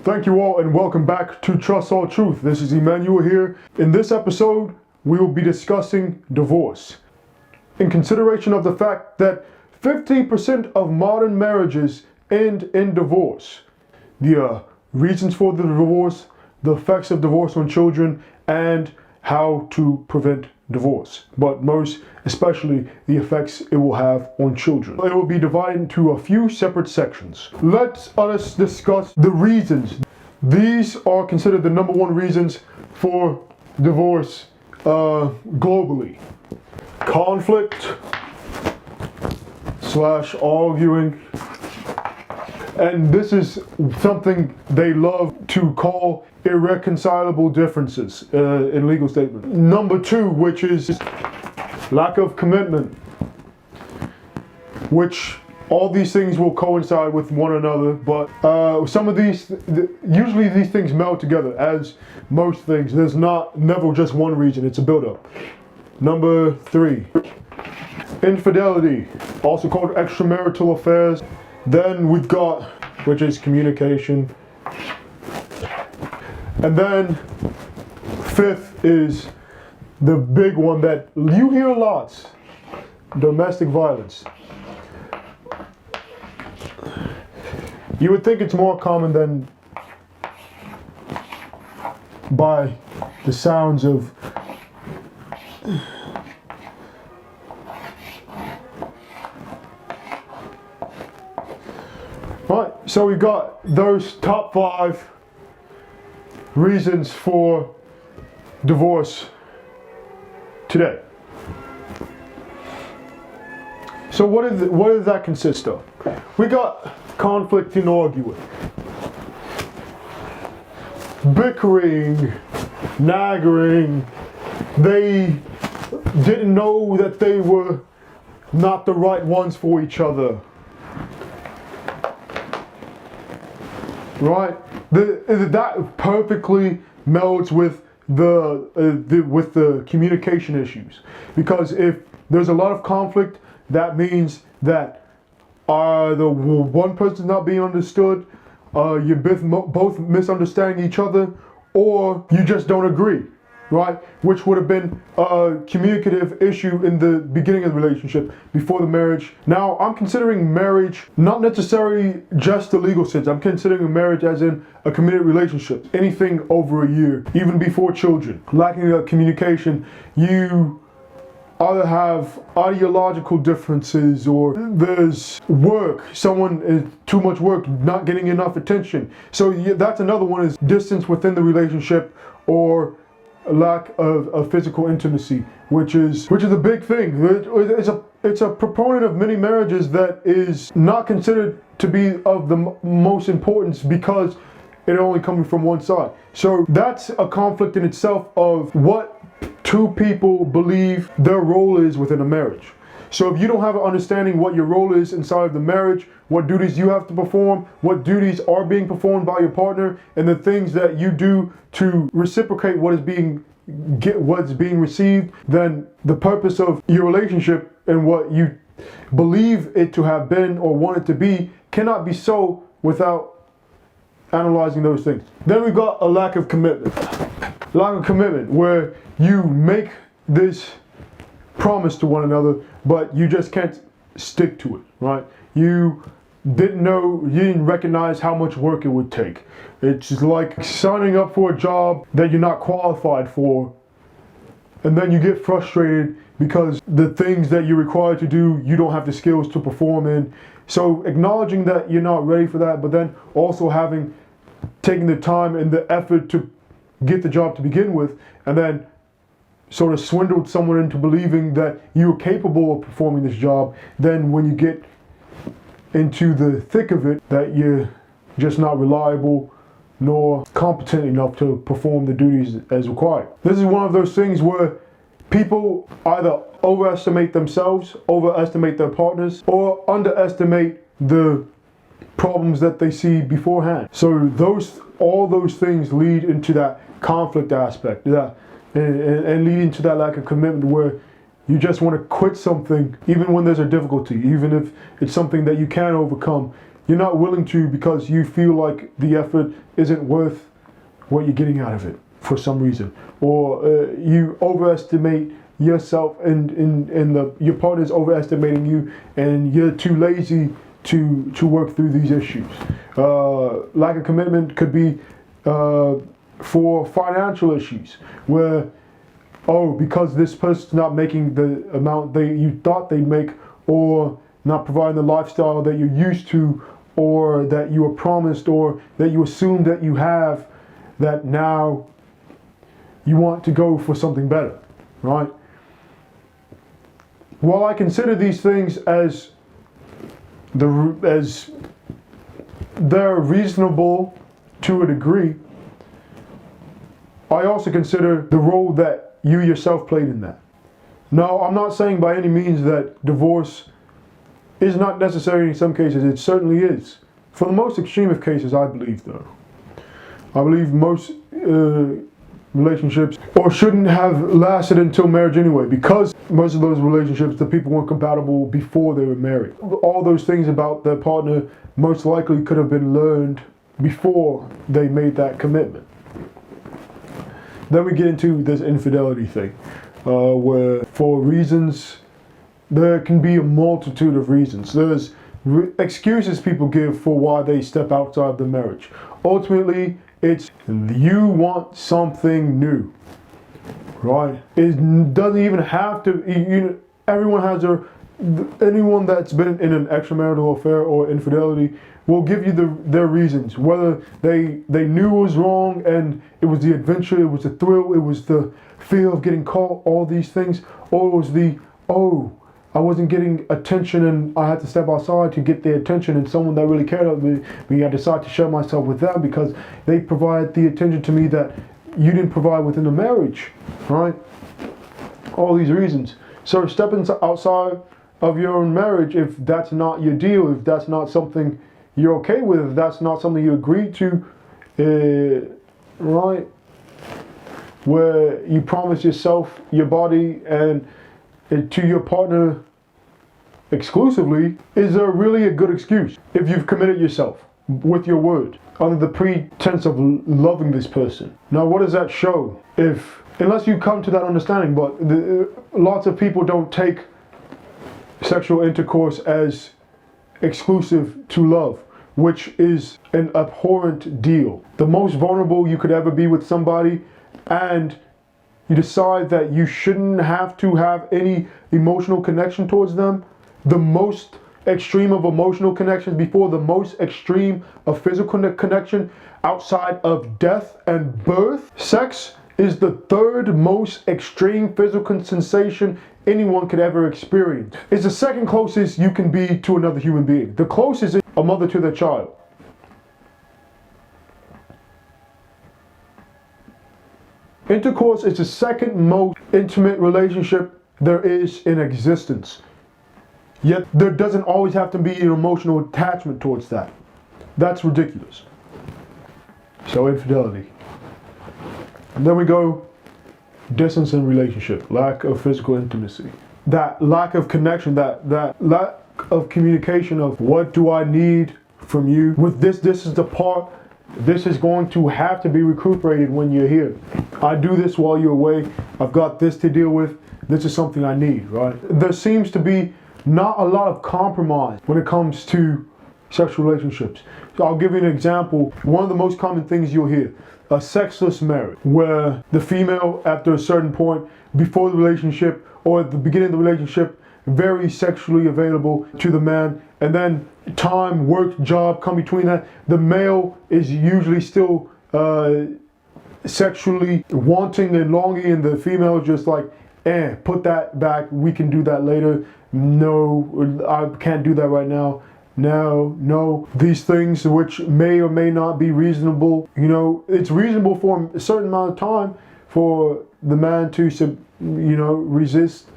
Thank you all and welcome back to Trust All Truth. This is Emmanuel here. In this episode, we will be discussing divorce. In consideration of the fact that 15% of modern marriages end in divorce. The reasons for the divorce, the effects of divorce on children, and how to prevent divorce. But most especially the effects it will have on children. It will be divided into a few separate sections. Let us discuss the reasons. These are considered the number one reasons for divorce globally. Conflict / arguing. And this is something they love to call irreconcilable differences in legal statements. Number two, which is lack of commitment, which all these things will coincide with one another, but some of these, usually these things meld together, as most things. There's never just one reason, it's a buildup. Number three, infidelity, also called extramarital affairs. Then we've got, which is communication. And then fifth is the big one that you hear lots, domestic violence. You would think it's more common than by the sounds of Right, so we got those top 5 reasons for divorce today. So what does that consist of? We got conflict and arguing, bickering, nagging. They didn't know that they were not the right ones for each other. Right, that perfectly melds with the communication issues, because if there's a lot of conflict, that means that the one person's not being understood, you're both misunderstanding each other, or you just don't agree. Right, which would have been a communicative issue in the beginning of the relationship, before the marriage. Now, I'm considering marriage not necessarily just the legal sense. I'm considering a marriage as in a committed relationship. Anything over a year, even before children. Lacking of communication, you either have ideological differences, or there's work. Someone is too much work, not getting enough attention. So that's another one, is distance within the relationship, or a lack of physical intimacy, which is a big thing. It's a proponent of many marriages that is not considered to be of the most importance, because it only coming from one side. So that's a conflict in itself of what two people believe their role is within a marriage. So if you don't have an understanding what your role is inside of the marriage, what duties you have to perform, what duties are being performed by your partner, and the things that you do to reciprocate what's being received, then the purpose of your relationship and what you believe it to have been or want it to be cannot be so without analyzing those things. Then we've got a lack of commitment. Lack of commitment, where you make this promise to one another, but you just can't stick to it, right? You didn't recognize how much work it would take. It's just like signing up for a job that you're not qualified for, and then you get frustrated because the things that you're required to do, you don't have the skills to perform in. So acknowledging that you're not ready for that, but then also taking the time and the effort to get the job to begin with, and then sort of swindled someone into believing that you're capable of performing this job. Then when you get into the thick of it, that you're just not reliable nor competent enough to perform the duties as required. This is one of those things where people either overestimate themselves, overestimate their partners, or underestimate the problems that they see beforehand. So all those things lead into that conflict aspect, and leading to that lack of commitment, where you just want to quit something even when there's a difficulty, even if it's something that you can overcome. you're not willing to because you feel like the effort isn't worth what you're getting out of it for some reason, or you overestimate yourself and your partner's overestimating you, and you're too lazy to work through these issues. Lack of commitment could be for financial issues, where because this person's not making the amount you thought they'd make, or not providing the lifestyle that you're used to, or that you were promised, or that you assume that you have, that now you want to go for something better, right? While I consider these things as they're reasonable to a degree, I also consider the role that you yourself played in that. Now, I'm not saying by any means that divorce is not necessary in some cases. It certainly is. For the most extreme of cases, I believe, though. I believe most relationships shouldn't have lasted until marriage anyway, because most of those relationships, the people weren't compatible before they were married. All those things about their partner most likely could have been learned before they made that commitment. Then we get into this infidelity thing, where for reasons, there can be a multitude of reasons. There's excuses people give for why they step outside the marriage. Ultimately, it's you want something new, right? It doesn't even have to, everyone has anyone that's been in an extramarital affair or infidelity will give you their reasons, whether they knew it was wrong and it was the adventure, it was the thrill, it was the fear of getting caught, all these things, or it was I wasn't getting attention and I had to step outside to get the attention, and someone that really cared about me, I decided to share myself with them because they provide the attention to me that you didn't provide within the marriage, right? All these reasons. So stepping outside of your own marriage, if that's not your deal, if that's not something you're okay with, if that's not something you agreed to, right? Where you promise yourself, your body, and to your partner exclusively, is there really a good excuse if you've committed yourself with your word under the pretense of loving this person? Now, what does that show? Unless you come to that understanding, but lots of people don't take sexual intercourse as exclusive to love, which is an abhorrent deal. The most vulnerable you could ever be with somebody, and you decide that you shouldn't have to have any emotional connection towards them. The most extreme of emotional connections before the most extreme of physical connection outside of death and birth. Sex is the third most extreme physical sensation anyone could ever experience. It's the second closest you can be to another human being. The closest is a mother to their child. Intercourse is the second most intimate relationship there is in existence. Yet there doesn't always have to be an emotional attachment towards that. That's ridiculous. So infidelity. And then we go distance in relationship, lack of physical intimacy. That lack of connection, that lack of communication of what do I need from you. With this is the part. This is going to have to be recuperated when you're here. I do this while you're away. I've got this to deal with. This is something I need, right? There seems to be not a lot of compromise when it comes to sexual relationships. So I'll give you an example. One of the most common things you'll hear, a sexless marriage, where the female, after a certain point, before the relationship or at the beginning of the relationship, very sexually available to the man, and then time, work, job come between that. The male is usually still sexually wanting and longing, and the female is just like, put that back, we can do that later. No, I can't do that right now. No. These things which may or may not be reasonable, it's reasonable for a certain amount of time for the man to, resist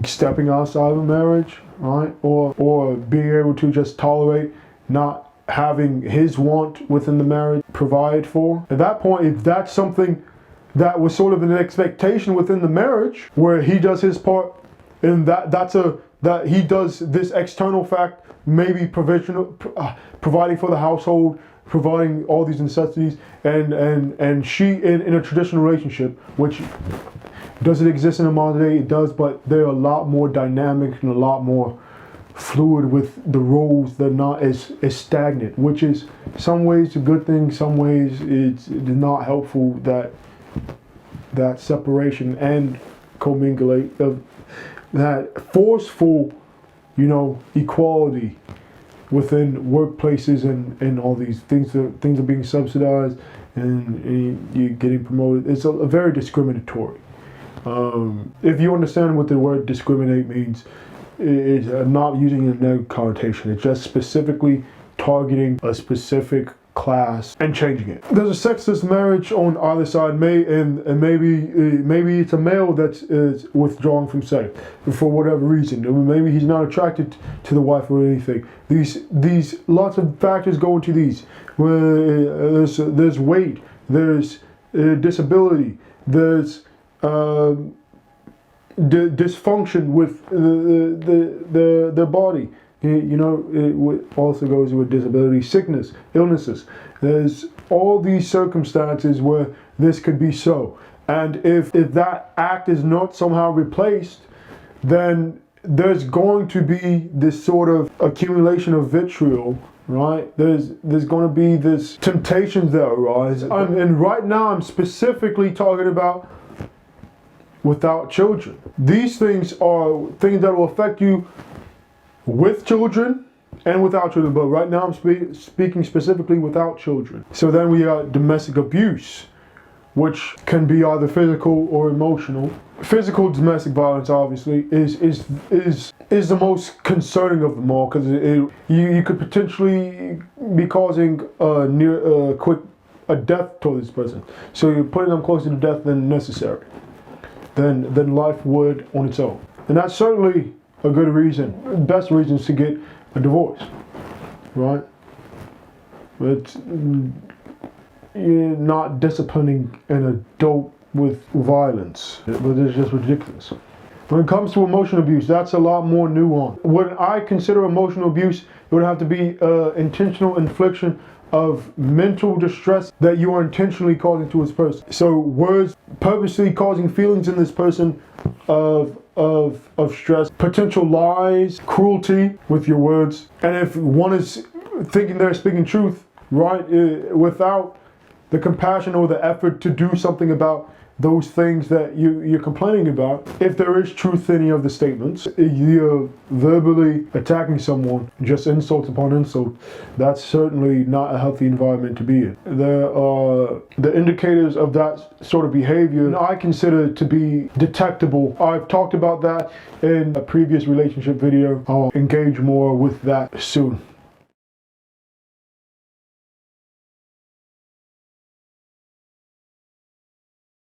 stepping outside of a marriage, right? Or being able to just tolerate not having his want within the marriage provided for. At that point, if that's something that was sort of an expectation within the marriage, where he does his part, and that's that he does this external fact, maybe providing for the household, providing all these necessities, and she in a traditional relationship, which does it exist in the modern day? It does, but they're a lot more dynamic and a lot more fluid with the roles. They're not as stagnant, which is some ways a good thing, some ways it's not helpful, that separation and commingling of that forceful, equality within workplaces and all these things are being subsidized and you're getting promoted. It's a very discriminatory. If you understand what the word discriminate means, it's not using a negative connotation. It's just specifically targeting a specific class and changing it. There's a sexist marriage on either side, and maybe it's a male that's withdrawing from sex for whatever reason. Maybe he's not attracted to the wife or anything. These lots of factors go into these. There's weight, there's disability, there's dysfunction with their body. It also goes with disability, sickness, illnesses. There's all these circumstances where this could be so. And if that act is not somehow replaced, then there's going to be this sort of accumulation of vitriol, right? There's going to be this temptations that arise. And right now I'm specifically talking about without children. These things are things that will affect you with children and without children, but right now I'm speaking specifically without children. So then we got domestic abuse, which can be either physical or emotional. Physical domestic violence, obviously, is the most concerning of them all, because you could potentially be causing a death to this person. So you're putting them closer to death than necessary, than life would on its own. And that's certainly a good reason, best reasons to get a divorce, right? But you're not disciplining an adult with violence, but it's just ridiculous. When it comes to emotional abuse, that's a lot more nuanced. When I consider emotional abuse, it would have to be intentional infliction of mental distress that you are intentionally causing to this person. So words purposely causing feelings in this person of stress, potential lies, cruelty with your words. And if one is thinking they're speaking truth, right, without the compassion or the effort to do something about those things that you're complaining about, if there is truth in any of the statements, you're verbally attacking someone, just insult upon insult, that's certainly not a healthy environment to be in. There are the indicators of that sort of behavior I consider to be detectable. I've talked about that in a previous relationship video. I'll engage more with that soon.